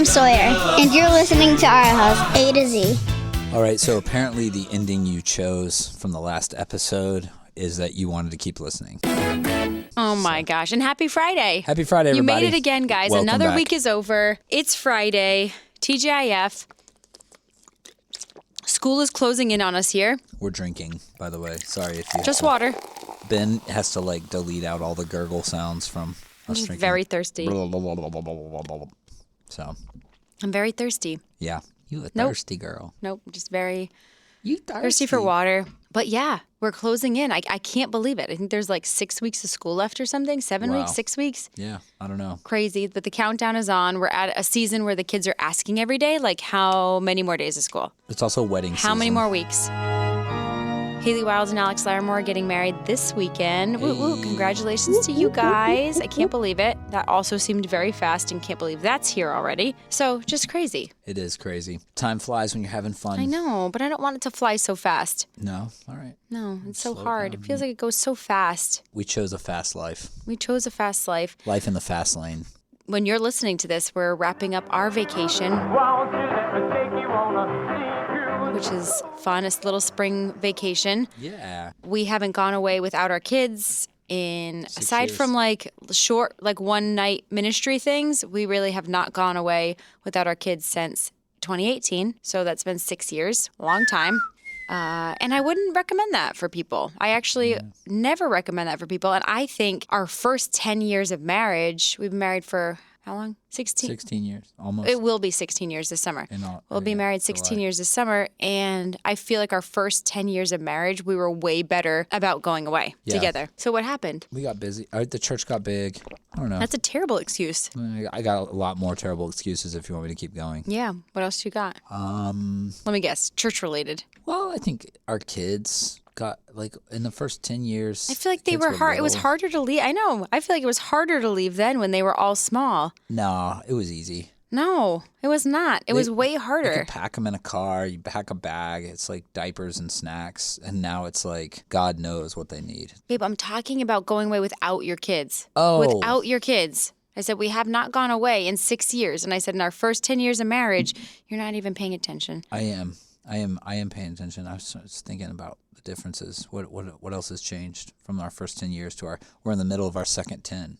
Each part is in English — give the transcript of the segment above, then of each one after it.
I'm Sawyer, and you're listening to Our House, A to Z. All right, so apparently the ending you chose from the last episode is that you wanted to keep listening. Oh my gosh, and happy Friday. Happy Friday, everybody. You made it again, guys. Welcome Another back. week is over. It's Friday. TGIF. School is closing in on us here. We're drinking, by the way. Sorry if you... Just water. Ben has to, delete out all the gurgle sounds from us I'm drinking. very thirsty. So, I'm very thirsty. yeah. You a Nope. thirsty girl. Nope, just very You thirsty for water. But yeah, we're closing in. I can't believe it. I think there's 6 weeks of school left or something. 7 Wow. weeks, 6 weeks. Yeah, I don't know. Crazy. But the countdown is on. We're at a season where the kids are asking every day, how many more days of school? It's also wedding season. How many more weeks? Haley Wilds and Alex Larimore are getting married this weekend. Woo woo. Congratulations to you guys. I can't believe it. That also seemed very fast and can't believe that's here already. So just crazy. It is crazy. Time flies when you're having fun. I know, but I don't want it to fly so fast. No? All right. No, it's so Slow hard. down. It feels like it goes so fast. We chose a fast life. We chose a fast life. Life in the fast lane. When you're listening to this, we're wrapping up our vacation, which is fun. It's a little spring vacation. Yeah. We haven't gone away without our kids aside years. from short, one night ministry things, we really have not gone away without our kids since 2018. So that's been 6 years, a long time. And I wouldn't recommend that for people. I actually never recommend that for people. And I think our first 10 years of marriage, we've been married for how long? 16? 16 years, almost. It will be 16 years this summer. We'll be married 16 years this summer. And I feel like our first 10 years of marriage, we were way better about going away together. So what happened? We got busy. The church got big. I don't know. That's a terrible excuse. I got a lot more terrible excuses if you want me to keep going. Yeah. What else you got? Let me guess. Church related. Well, I think our kids got, in the first 10 years. I feel like they were hard. It was harder to leave. I know. I feel like it was harder to leave then when they were all small. No, it was easy. No, it was not. It was way harder. You could pack them in a car. You pack a bag. It's like diapers and snacks. And now it's God knows what they need. Babe, I'm talking about going away without your kids. Oh. Without your kids. I said, we have not gone away in 6 years. And I said, in our first 10 years of marriage, you're not even paying attention. I am paying attention. I was thinking about the differences. What else has changed from our first 10 years to we're in the middle of our second 10.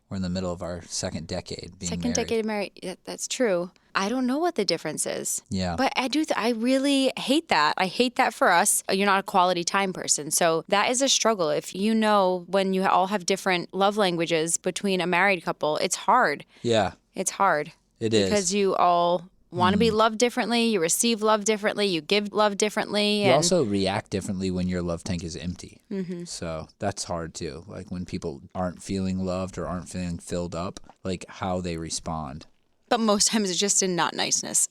We're in the middle of our second decade being married. Second decade of married. Yeah, that's true. I don't know what the difference is. Yeah. But I do. I really hate that. I hate that for us. You're not a quality time person. So that is a struggle. If you know when you all have different love languages between a married couple, it's hard. Yeah. It's hard. It is. Because you all want to be loved differently. You receive love differently. You give love differently. You also react differently when your love tank is empty. Mm-hmm. So that's hard too. When people aren't feeling loved or aren't feeling filled up, how they respond. But most times it's just in not niceness.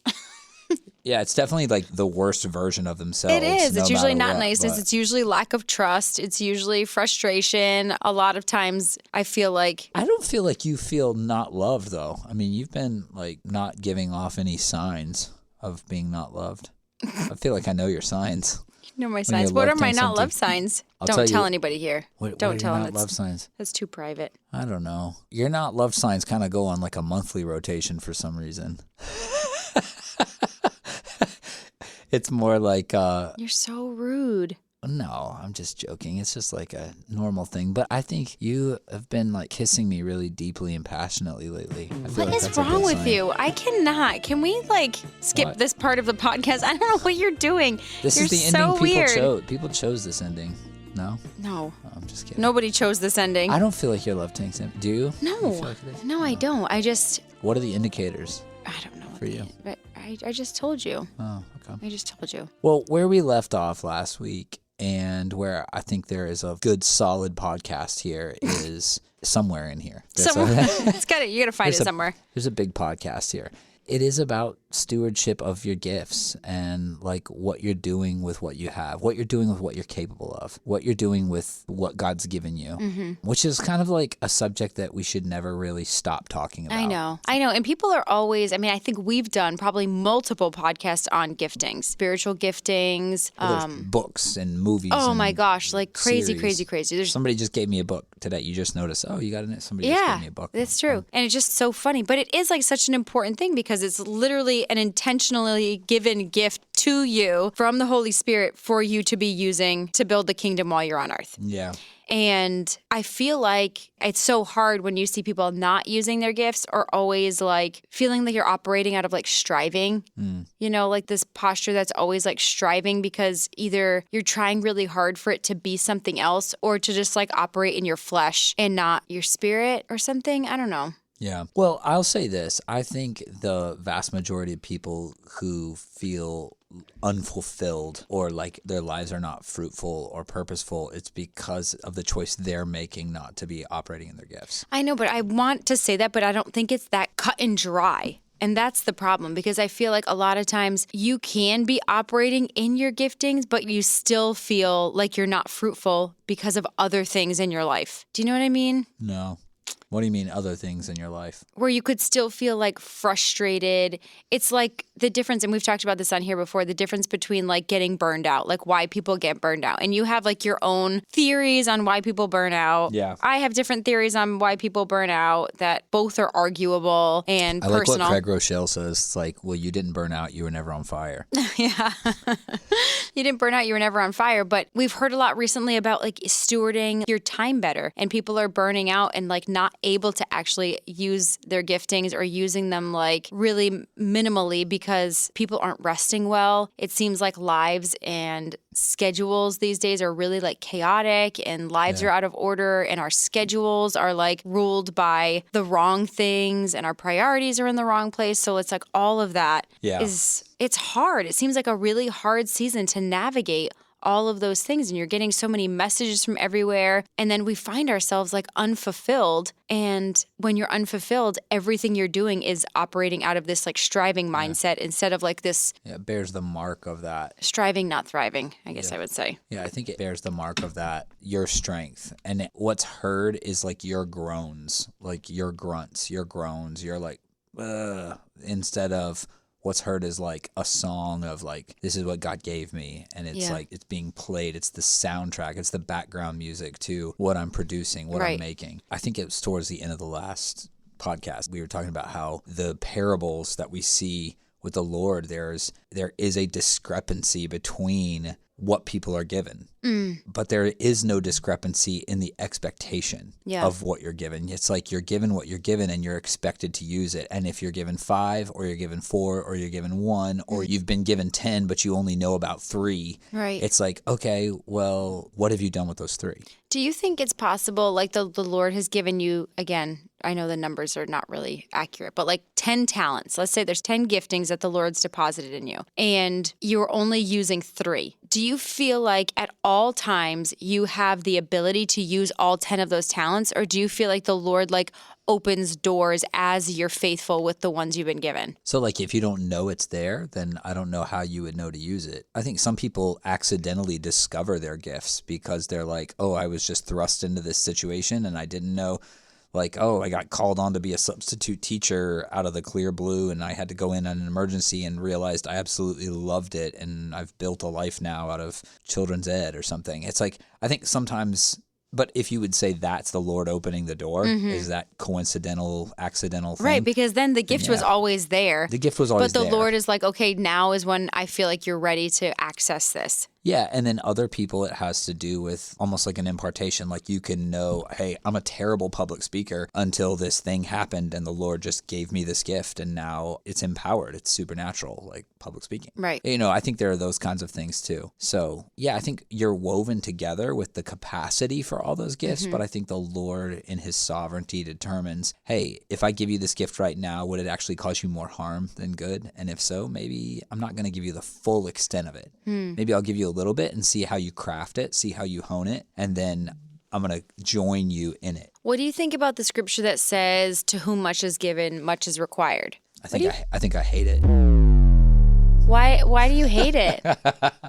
Yeah, it's definitely the worst version of themselves. It is. It's usually not niceness. But It's usually lack of trust. It's usually frustration. A lot of times I feel like... I don't feel like you feel not loved, though. I mean, you've been, not giving off any signs of being not loved. I feel like I know your signs. You know my signs. What are my not love signs? Don't tell anybody here. Don't tell them. What are your not love signs? That's too private. I don't know. Your not love signs kind of go on a monthly rotation for some reason. It's more You're so rude. No, I'm just joking. It's just a normal thing. But I think you have been kissing me really deeply and passionately lately. What is wrong with you? I cannot. Can we skip this part of the podcast? I don't know what you're doing. This you're is the so ending people weird. chose. People chose this ending. No? No. Oh, I'm just kidding. Nobody chose this ending. I don't feel like your love tank's empty. Do you? No. You feel like it is? No, I don't. I just... What are the indicators? I don't know. For you? But I just told you. Oh, okay. I just told you. Well, where we left off last week and where I think there is a good solid podcast here is somewhere in here. Somewhere. You got to find it somewhere. There's a big podcast here. It is about stewardship of your gifts and like what you're doing with what you have, what you're doing with what you're capable of, what you're doing with what God's given you, which is kind of like a subject that we should never really stop talking about. I know. And people are always, I think we've done probably multiple podcasts on giftings, spiritual giftings. Well, there's books and movies. Oh and my gosh, like crazy, series. crazy. There's Somebody just gave me a book today. You just noticed, oh, you got it? Somebody just gave me a book. That's true. And it's just so funny. But it is like such an important thing because it's literally an intentionally given gift to you from the Holy Spirit for you to be using to build the kingdom while you're on earth. Yeah. And I feel like it's so hard when you see people not using their gifts or always like feeling like you're operating out of like striving, like this posture that's always like striving because either you're trying really hard for it to be something else or to just like operate in your flesh and not your spirit or something. I don't know. Yeah. Well, I'll say this. I think the vast majority of people who feel unfulfilled or like their lives are not fruitful or purposeful, it's because of the choice they're making not to be operating in their gifts. I know, but I want to say that, but I don't think it's that cut and dry. And that's the problem because I feel like a lot of times you can be operating in your giftings, but you still feel like you're not fruitful because of other things in your life. Do you know what I mean? No. What do you mean other things in your life? Where you could still feel like frustrated. It's like the difference, and we've talked about this on here before, the difference between like getting burned out, like why people get burned out. And you have like your own theories on why people burn out. Yeah. I have different theories on why people burn out that both are arguable and personal. I like what Craig Rochelle says. It's like, well, you didn't burn out. You were never on fire. Yeah. You didn't burn out. You were never on fire. But we've heard a lot recently about like stewarding your time better. And people are burning out and like not able to actually use their giftings or using them like really minimally because people aren't resting well. It seems like lives and schedules these days are really like chaotic and lives are out of order and our schedules are like ruled by the wrong things and our priorities are in the wrong place. So it's like all of that it's hard. It seems like a really hard season to navigate all of those things and you're getting so many messages from everywhere and then we find ourselves like unfulfilled, and when you're unfulfilled everything you're doing is operating out of this like striving mindset instead of like this it bears the mark of that striving, not thriving, I guess I would say. I think it bears the mark of that, your strength, and what's heard is like your groans, like your grunts, your groans, you're like instead of what's heard is like a song of like, this is what God gave me. And it's like, it's being played. It's the soundtrack. It's the background music to what I'm producing, what I'm making. I think it was towards the end of the last podcast. We were talking about how the parables that we see with the Lord, there is a discrepancy between what people are given. But there is no discrepancy in the expectation of what you're given. It's like you're given what you're given and you're expected to use it. And if you're given 5 or you're given 4 or you're given 1 or you've been given 10 but you only know about 3, it's like, okay, well, what have you done with those 3? Do you think it's possible, like the Lord has given you, again, I know the numbers are not really accurate, but like 10 talents. Let's say there's 10 giftings that the Lord's deposited in you and you're only using 3. Do you feel like at all times you have the ability to use all 10 of those talents, or do you feel like the Lord like opens doors as you're faithful with the ones you've been given? So like if you don't know it's there, then I don't know how you would know to use it. I think some people accidentally discover their gifts because they're like, oh, I was just thrust into this situation and I didn't know. Like, oh, I got called on to be a substitute teacher out of the clear blue and I had to go in on an emergency and realized I absolutely loved it and I've built a life now out of children's ed or something. It's like, I think sometimes, but if you would say that's the Lord opening the door, is that coincidental, accidental thing? Right, because then the gift was always there. The gift was always there. But the Lord is like, okay, now is when I feel like you're ready to access this. Yeah, and then other people, it has to do with almost like an impartation. Like you can know, hey, I'm a terrible public speaker until this thing happened and the Lord just gave me this gift and now it's empowered. It's supernatural, like public speaking. Right. You know, I think there are those kinds of things too. So yeah, I think you're woven together with the capacity for all those gifts, but I think the Lord in his sovereignty determines, hey, if I give you this gift right now, would it actually cause you more harm than good? And if so, maybe I'm not going to give you the full extent of it. Maybe I'll give you a little bit and see how you craft it, see how you hone it, and then I'm going to join you in it. What do you think about the scripture that says, to whom much is given, much is required? I think I hate it. Why do you hate it?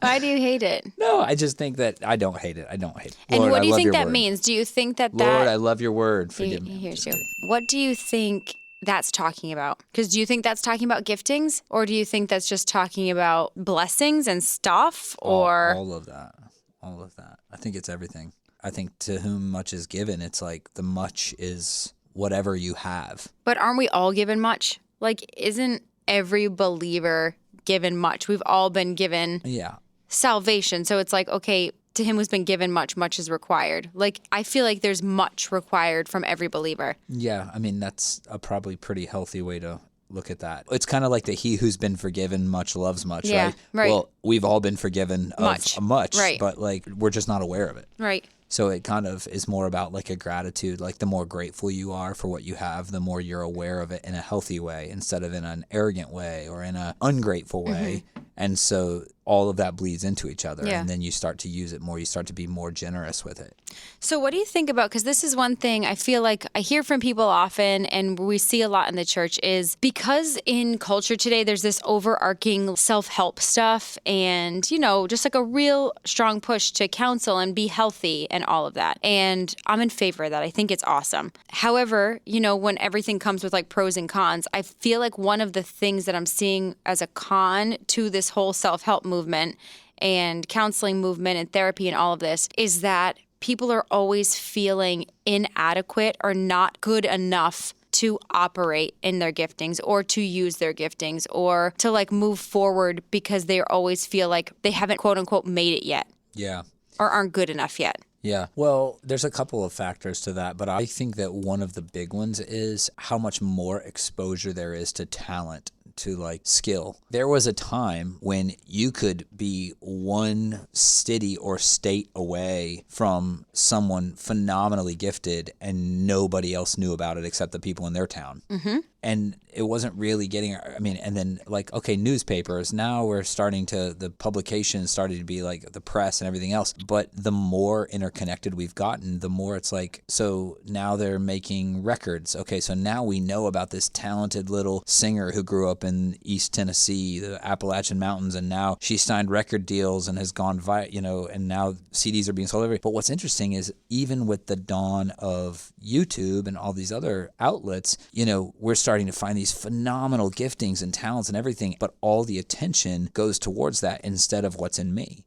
Why do you hate it? No, I just think that I don't hate it. I don't hate it. And Lord, what I do you love think your that word. means? Do you think that Lord, I love your word. He- Forgive me. he I'm hears just you. kidding. What do you think that's talking about? Because do you think that's talking about giftings, or do you think that's just talking about blessings and stuff, or All of that. All of that. I think it's everything. I think to whom much is given, it's like the much is whatever you have. But aren't we all given much? Like, isn't every believer given much? We've all been given Yeah. salvation. So it's like, okay, to him who's been given much, much is required. Like, I feel like there's much required from every believer. Yeah. I mean, that's a probably pretty healthy way to look at that. It's kind of like the he who's been forgiven much loves much, Yeah, right? right. Well, we've all been forgiven of much, Right. but like we're just not aware of it. Right. So it kind of is more about like a gratitude. Like the more grateful you are for what you have, the more you're aware of it in a healthy way instead of in an arrogant way or in an ungrateful way. And so all of that bleeds into each other. Yeah. And then you start to use it more. You start to be more generous with it. So what do you think about, because this is one thing I feel like I hear from people often and we see a lot in the church, is because in culture today there's this overarching self-help stuff and, you know, just like a real strong push to counsel and be healthy and all of that. And I'm in favor of that. I think it's awesome. However, you know, when everything comes with like pros and cons, I feel like one of the things that I'm seeing as a con to this whole self-help movement and counseling movement and therapy and all of this is that people are always feeling inadequate or not good enough to operate in their giftings or to use their giftings or to like move forward because they always feel like they haven't quote unquote made it yet Yeah. or aren't good enough yet. Yeah. Well, there's a couple of factors to that, but I think that one of the big ones is how much more exposure there is to talent, to like skill. There was a time when you could be one city or state away from someone phenomenally gifted and nobody else knew about it except the people in their town. Mm-hmm. And it wasn't really getting, I mean, and then like, okay, newspapers, now we're starting to, the publications started to be like the press and everything else. But the more interconnected we've gotten, the more it's like, so now they're making records. Okay, so now we know about this talented little singer who grew up in East Tennessee, the Appalachian Mountains, and now she signed record deals and has gone, and now CDs are being sold everywhere. But what's interesting is even with the dawn of YouTube and all these other outlets, you know, we're starting to find these phenomenal giftings and talents and everything, but all the attention goes towards that instead of what's in me.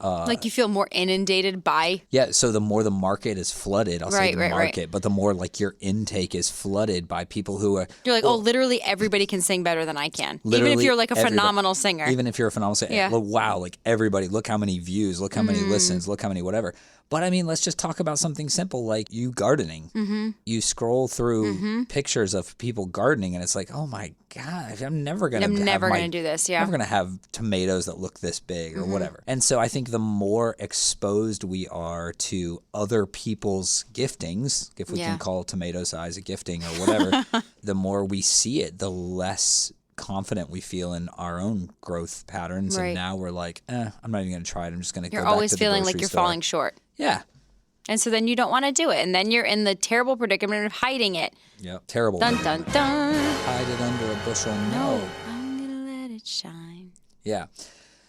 Like you feel more inundated by. Yeah, so the more the market is flooded, I'll say the Right. market, but the more like your intake is flooded by people who are... You're like, oh, literally everybody can sing better than I can. Even if Literally you're like a everybody. phenomenal singer. Even if you're a phenomenal singer. Yeah. Well, wow, like everybody, look how many views, look how many listens, look how many whatever. But I mean, let's just talk about something simple like you gardening. Mm-hmm. You scroll through pictures of people gardening and it's like, oh my God, I'm never going to do this. Yeah. never going to have tomatoes that look this big or whatever. And so I think the more exposed we are to other people's giftings, if we can call tomato size a gifting or whatever, the more we see it, the less confident we feel in our own growth patterns. Right. And now we're like, I'm not even going to try it. I'm just going to go You're back always to the feeling grocery like you're store. falling short. Yeah. And so then you don't want to do it. And then you're in the terrible predicament of hiding it. Yep. Terrible. Dun, dun, dun. Hide it under a bushel. No. I'm going to let it shine. Yeah.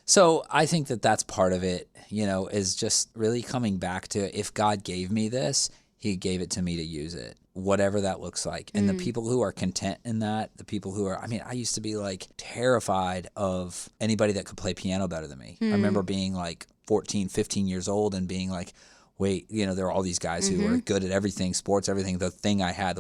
So I think that that's part of it, you know, is just really coming back to if God gave me this, he gave it to me to use it, whatever that looks like. And the people who are content in that, the people who are, I mean, I used to be like terrified of anybody that could play piano better than me. I remember being like 14, 15 years old and being like, wait, you know, there are all these guys who are good at everything, sports, everything. The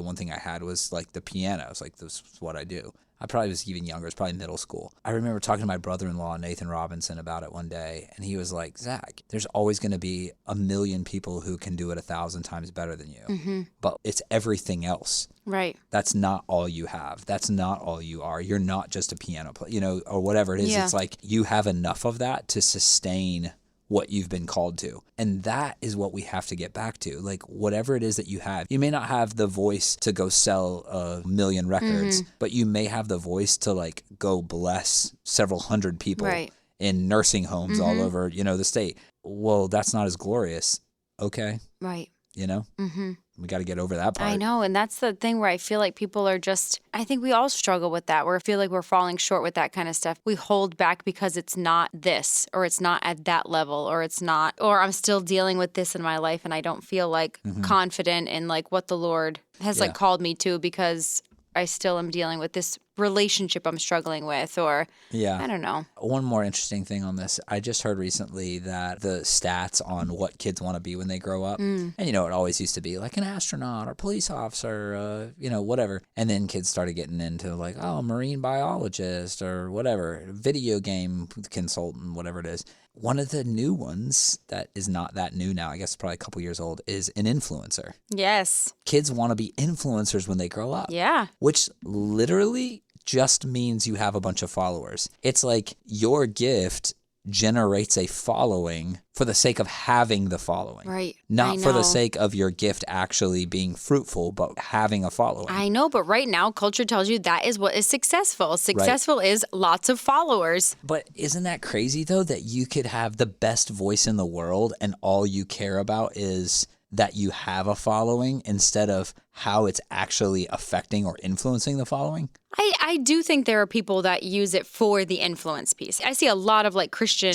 one thing I had was like the piano. It's like, this is what I do. I probably was even younger. It was probably middle school. I remember talking to my brother-in-law, Nathan Robinson, about it one day. And he was like, Zach, there's always going to be a million people who can do it 1,000 times better than you. But it's everything else. Right. That's not all you have. That's not all you are. You're not just a piano player, you know, or whatever it is. Yeah. It's like you have enough of that to sustain what you've been called to. And that is what we have to get back to. Like whatever it is that you have, you may not have the voice to go sell 1 million records, but you may have the voice to like go bless several hundred people in nursing homes all over, you know, the state. Well, that's not as glorious. Okay. Right. You know? We got to get over that part. I know. And that's the thing where I feel like people are I think we all struggle with that, where I feel like we're falling short with that kind of stuff. We hold back because it's not this, or it's not at that level, or I'm still dealing with this in my life and I don't feel like confident in like what the Lord has like called me to, because I still am dealing with this relationship I'm struggling with, or I don't know. One more interesting thing on this. I just heard recently that the stats on what kids want to be when they grow up, and it always used to be like an astronaut or police officer, whatever. And then kids started getting into like, oh, marine biologist or whatever, video game consultant, whatever it is. One of the new ones that is not that new now, I guess probably a couple years old, is an influencer. Yes. Kids want to be influencers when they grow up. Yeah. Which literally just means you have a bunch of followers. It's like your gift generates a following for the sake of having the following. Right. Not for the sake of your gift actually being fruitful, but having a following. I know, but right now culture tells you that is what is successful. Successful is lots of followers. But isn't that crazy though, that you could have the best voice in the world and all you care about is that you have a following instead of how it's actually affecting or influencing the following? I do think there are people that use it for the influence piece. I see a lot of like Christian,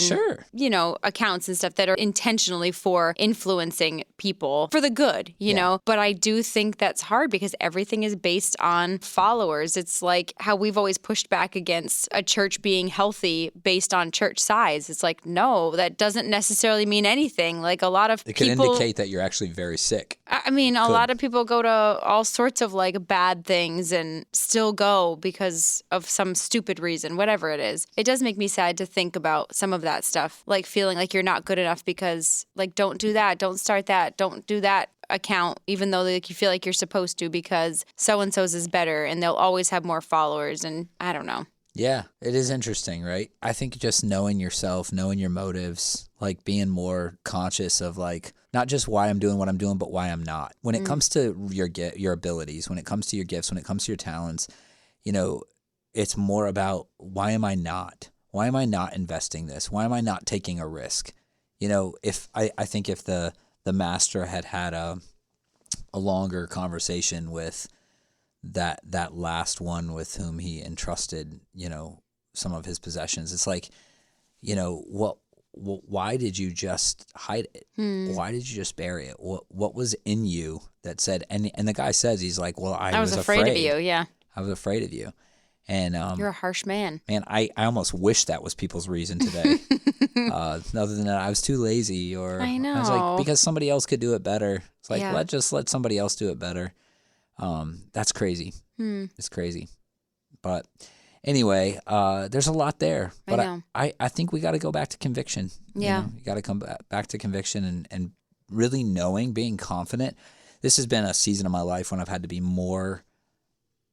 accounts and stuff that are intentionally for influencing people for the good, you know. But I do think that's hard because everything is based on followers. It's like how we've always pushed back against a church being healthy based on church size. It's like, no, that doesn't necessarily mean anything. Like a lot of people... It could indicate that you're actually very sick. I mean, a lot of people go to all sorts of like bad things and still go because of some stupid reason, whatever it is. It does make me sad to think about some of that stuff, like feeling like you're not good enough because like, don't do that, don't start that, don't do that account, even though like you feel like you're supposed to because so-and-so's is better and they'll always have more followers. And I don't know. Yeah, it is interesting, right? I think just knowing yourself, knowing your motives, like being more conscious of like, not just why I'm doing what I'm doing, but why I'm not. When it comes to your abilities, when it comes to your gifts, when it comes to your talents, it's more about why am I not? Why am I not investing this? Why am I not taking a risk? If I think if the master had a longer conversation with that last one with whom he entrusted, some of his possessions, it's like, why did you just hide it? Why did you just bury it? What was in you that said, and the guy says, he's like, well, I was afraid of you. Yeah. I was afraid of you. And you're a harsh man. Man, I almost wish that was people's reason today. Other than that, I was too lazy, or I know. I was like, because somebody else could do it better. It's like, let somebody else do it better. That's crazy. It's crazy. But anyway, there's a lot there. But I think we got to go back to conviction. Yeah. You got to come back to conviction and really knowing, being confident. This has been a season of my life when I've had to be more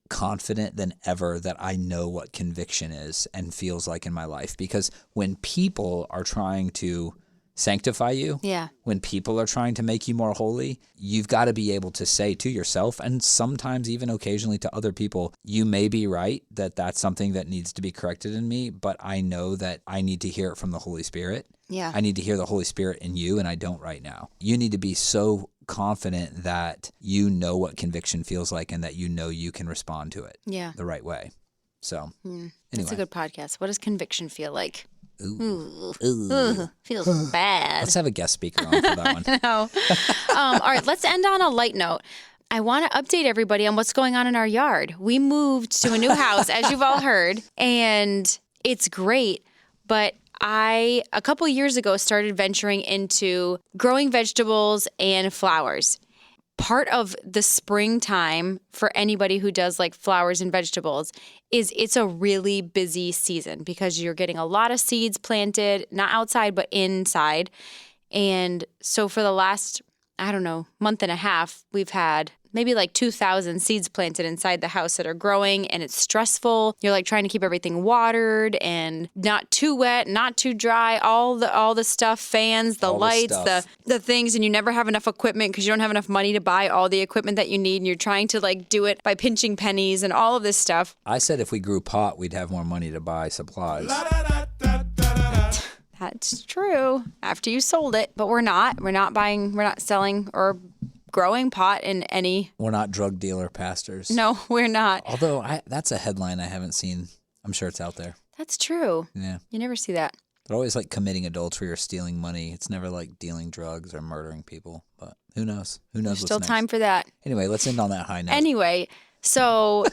confident than ever that I know what conviction is and feels like in my life. Because when people are trying to sanctify you, when people are trying to make you more holy, you've got to be able to say to yourself, and sometimes even occasionally to other people, you may be right that that's something that needs to be corrected in me, but I know that I need to hear it from the Holy Spirit. Yeah. I need to hear the Holy Spirit in you, and I don't right now. You need to be so confident that you know what conviction feels like and that you know you can respond to it the right way. So anyway. That's a good podcast. What does conviction feel like? Ooh. Feels bad. Let's have a guest speaker on for that one. No. All right, let's end on a light note. I want to update everybody on what's going on in our yard. We moved to a new house, as you've all heard, and it's great, but I, a couple years ago, started venturing into growing vegetables and flowers. Part of the springtime for anybody who does like flowers and vegetables is it's a really busy season because you're getting a lot of seeds planted, not outside, but inside. And so for the last, month and a half, we've had maybe like 2,000 seeds planted inside the house that are growing, and it's stressful. You're like trying to keep everything watered and not too wet, not too dry, all the stuff, fans, the lights, the things, and you never have enough equipment because you don't have enough money to buy all the equipment that you need, and you're trying to like do it by pinching pennies and all of this stuff. I said if we grew pot, we'd have more money to buy supplies. That's true. After you sold it, but we're not selling or growing pot in any. We're not drug dealer pastors. No, we're not. Although that's a headline I haven't seen. I'm sure it's out there. That's true. Yeah. You never see that. They're always like committing adultery or stealing money. It's never like dealing drugs or murdering people. But who knows? Who knows? There's still what's time next. for that. Anyway, let's end on that high note. Anyway, so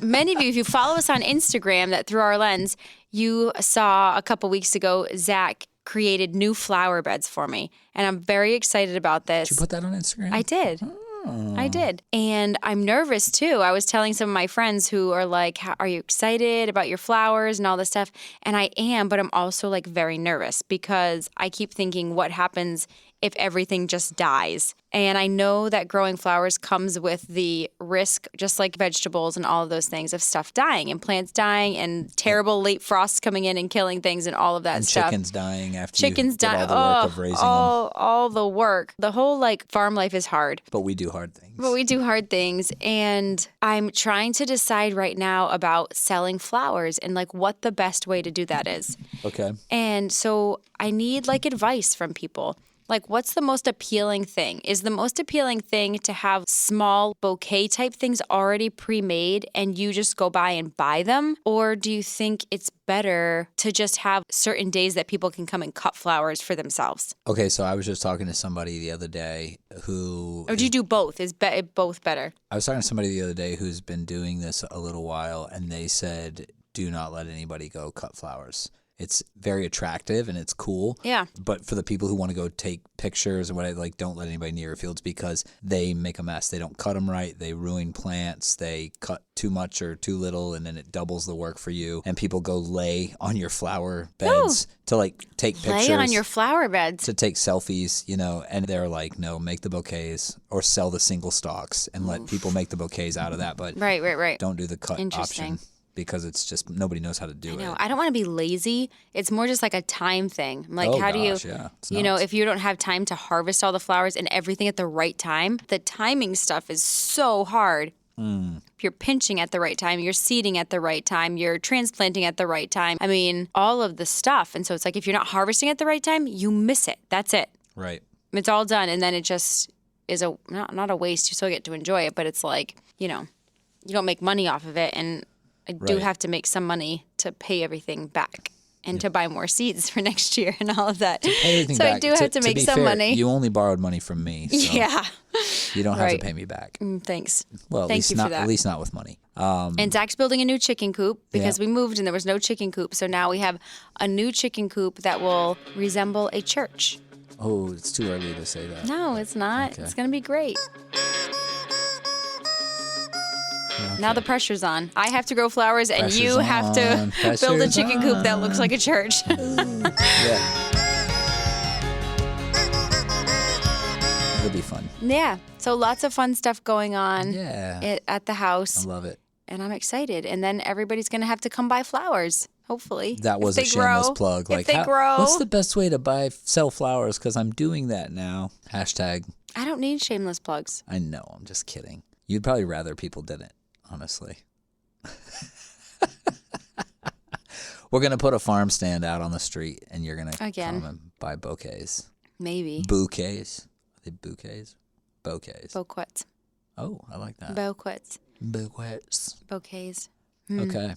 many of you, if you follow us on Instagram, that through our lens, you saw a couple weeks ago, Zach created new flower beds for me. And I'm very excited about this. Did you put that on Instagram? I did. I did. And I'm nervous too. I was telling some of my friends who are like, are you excited about your flowers and all this stuff? And I am, but I'm also like very nervous because I keep thinking what happens if everything just dies. And I know that growing flowers comes with the risk, just like vegetables and all of those things, of stuff dying and plants dying and terrible late frosts coming in and killing things and all of that and stuff. Chickens dying after Chickens you did die. all the work of raising them. All the work. The whole like farm life is hard. But we do hard things. But we do hard things. And I'm trying to decide right now about selling flowers and like what the best way to do that is. Okay. And so I need like advice from people. Like, what's the most appealing thing? Is the most appealing thing to have small bouquet type things already pre-made and you just go by and buy them? Or do you think it's better to just have certain days that people can come and cut flowers for themselves? Okay, so I was just talking to somebody the other day who... Or do you do both? Is both better? I was talking to somebody the other day who's been doing this a little while, and they said, do not let anybody go cut flowers. It's very attractive and it's cool. Yeah. But for the people who want to go take pictures and what, like, don't let anybody near your fields because they make a mess. They don't cut them right. They ruin plants. They cut too much or too little, and then it doubles the work for you. And people go lay on your flower beds to like take pictures. Lay on your flower beds. To take selfies, you know, and they're like, no, make the bouquets or sell the single stalks and let people make the bouquets out of that. But Right. don't do the cut Interesting. option. Because it's just nobody knows how to do it. I don't want to be lazy. It's more just like a time thing. I'm like, Oh, how do you, gosh, yeah. It's you know, nuts. if you don't have time to harvest all the flowers and everything at the right time, the timing stuff is so hard. If you're pinching at the right time, you're seeding at the right time, you're transplanting at the right time. I mean, all of the stuff. And so it's like if you're not harvesting at the right time, you miss it. That's it. Right. It's all done. And then it just is not a waste. You still get to enjoy it. But it's like, you know, you don't make money off of it. And I do have to make some money to pay everything back and to buy more seeds for next year and all of that. So I do have to make some money. You only borrowed money from me. So yeah. You don't have to pay me back. Thanks. Well, Thank you for that. At least not with money. And Zach's building a new chicken coop because we moved and there was no chicken coop. So now we have a new chicken coop that will resemble a church. Oh, it's too early to say that. No, it's not. Okay. It's going to be great. Okay. Now the pressure's on. I have to grow flowers and Pressure's you have to on. build a Pressure's chicken coop that looks like a church. Yeah. It'll be fun. Yeah. So lots of fun stuff going on Yeah. at the house. I love it. And I'm excited. And then everybody's going to have to come buy flowers, hopefully. That was if a they shameless grow. plug. If they grow. What's the best way to sell flowers? Because I'm doing that now. Hashtag. I don't need shameless plugs. I know. I'm just kidding. You'd probably rather people didn't, honestly. We're going to put a farm stand out on the street, and you're going to come and buy bouquets. Maybe. Bouquets. Are they bouquets? Bouquets. Bouquets. Oh, I like that. Bouquets. Bouquets. Bouquets. Okay.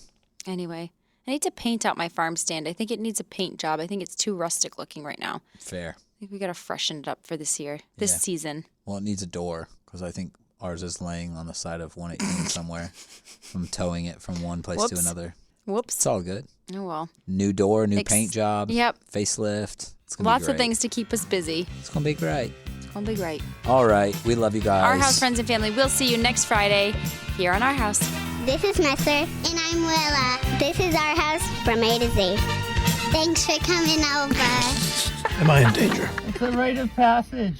Anyway, I need to paint out my farm stand. I think it needs a paint job. I think it's too rustic looking right now. Fair. I think we got to freshen it up for this year, this season. Well, it needs a door because I think ours is laying on the side of 118 somewhere. I'm towing it from one place to another. Whoops. It's all good. Oh, well. New door, new paint job. Yep. Facelift. It's gonna be Lots great. of things to keep us busy. It's going to be great. It's going to be great. All right. We love you guys. Our house, friends, and family. We'll see you next Friday here on Our House. This is Messer. And I'm Willa. This is our house from A to Z. Thanks for coming over. Am I in danger? It's a rite of passage.